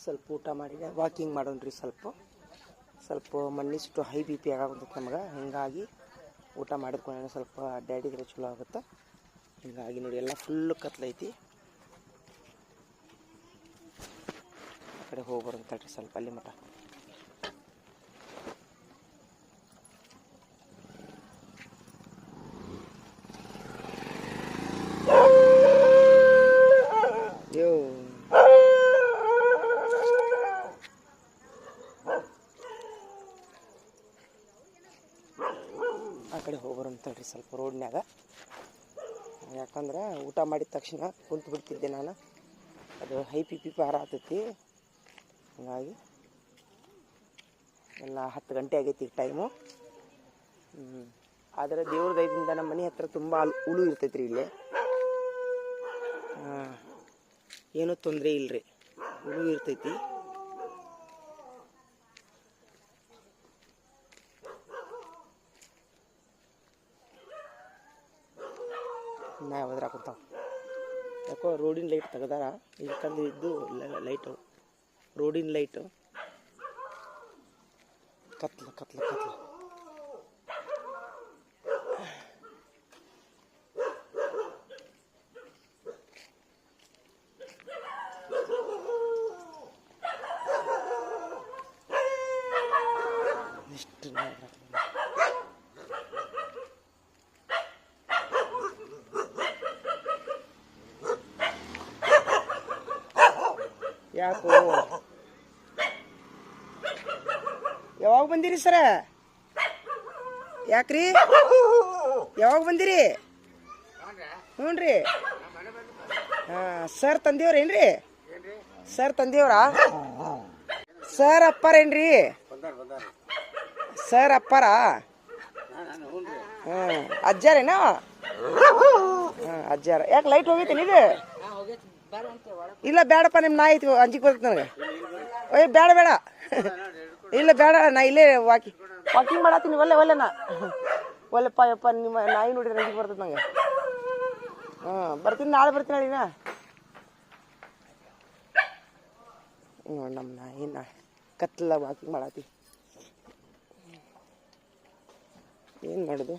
ಸ್ವಲ್ಪ ಊಟ ಮಾಡಿದೆ, ವಾಕಿಂಗ್ ಮಾಡೋಣ್ರಿ. ಸ್ವಲ್ಪ ಮಣ್ಣಿಷ್ಟು ಹೈ ಬಿ ಪಿ ಆಗಾಕುಂತೈತೆ ನಮಗೆ. ಹಿಂಗಾಗಿ ಊಟ ಮಾಡಿದ್ಕೊಂಡು ಸ್ವಲ್ಪ ಅಡ್ಡಾಡಿದ್ರೆ ಚಲೋ ಆಗುತ್ತೆ. ಹಿಂಗಾಗಿ ನೋಡಿ ಎಲ್ಲ ಫುಲ್ಲು ಕತ್ಲೈತಿ. ಆ ಕಡೆ ಹೋಗಿ ಬರೋಂತಳ್ರಿ ಸ್ವಲ್ಪ ಅಲ್ಲಿ ಮಟ. ಯೋ ಆ ಕಡೆ ಹೋಗ್ಬರಂತಳ್ರಿ ಸ್ವಲ್ಪ ರೋಡ್ನ್ಯಾಗ. ಯಾಕಂದ್ರೆ ಊಟ ಮಾಡಿದ ತಕ್ಷಣ ಕುಂತು ಬಿಡ್ತಿದ್ದೆ ನಾನು. ಅದು ಹೈ ಪಿ ಭಾರ ಆಗ್ತೈತಿ. ಹಂಗಾಗಿ ಎಲ್ಲ 10 ಗಂಟೆ ಆಗೈತಿ ಈಗ ಟೈಮು. ಆದರೆ ದೇವ್ರ ದಯದಿಂದ ನಮ್ಮ ಮನೆ ಹತ್ರ ತುಂಬ ಹುಳು ಇರ್ತೈತಿ ರೀ ಇಲ್ಲಿ. ಏನೂ ತೊಂದರೆ ಇಲ್ಲರಿ, ಹುಳು ಇರ್ತೈತಿ. ನಾಯಿ ಒದ್ರಾಕುಂತಾವ. ಯಾಕೋ ರೋಡಿನ ಲೈಟ್ ತೆಗ್ದಾರ. ಇಲ್ಕಂದು ಇದ್ದು ಲೈಟು, ರೋಡಿನ ಲೈಟು ಕತ್ಲ. ಇಷ್ಟು ಯಾಕೋ ಯಾವಾಗ ಬಂದಿರಿ ಸರ? ಯಾಕ್ರಿ ಯಾವಾಗ ಬಂದಿರಿ? ಹ್ಞೂ ರೀ. ಸರ್ ತಂದೇವ್ರೇನ್ರಿ? ಸರ್ ತಂದೇವ್ರಾ? ಸರ್ ಅಪ್ಪಾರೇನ್ರಿ? ಸರ್ ಅಪ್ಪಾರ? ಅಜ್ಜಾರೇನೋ? ಅಜ್ಜಾರ. ಯಾಕೆ ಲೈಟ್ ಹೋಗೈತಿ ಇದು? ಇಲ್ಲ ಬೇಡಪ್ಪ, ನಿಮ್ಮ ನಾಯಿ ಐತಿ, ಅಂಜಿಕೆ ಬರ್ತದೆ ನನಗೆ. ಬೇಡ ಇಲ್ಲ ಬೇಡ, ನಾ ಇಲ್ಲೇ ವಾಕಿಂಗ್ ಮಾಡತ್ತೀನಿ. ಒಲ್ಲೆನಾ ಒಲ್ಲೆಪ್ಪ ಯಪ್ಪ, ನಿಮ್ಮ ನಾಯಿ ನೋಡಿದ್ರೆ ಅಂಜಿಕೆ ಬರ್ತದೆ ನಂಗೆ. ಬರ್ತೀನಿ, ನಾಳೆ ಬರ್ತೀನಿ ಅಳಿನ. ನಮ್ಮ ನಾಯಿನ ಕತ್ಲ ವಾಕಿಂಗ್ ಮಾಡತ್ತಿ. ಏನು ಮಾಡೋದು?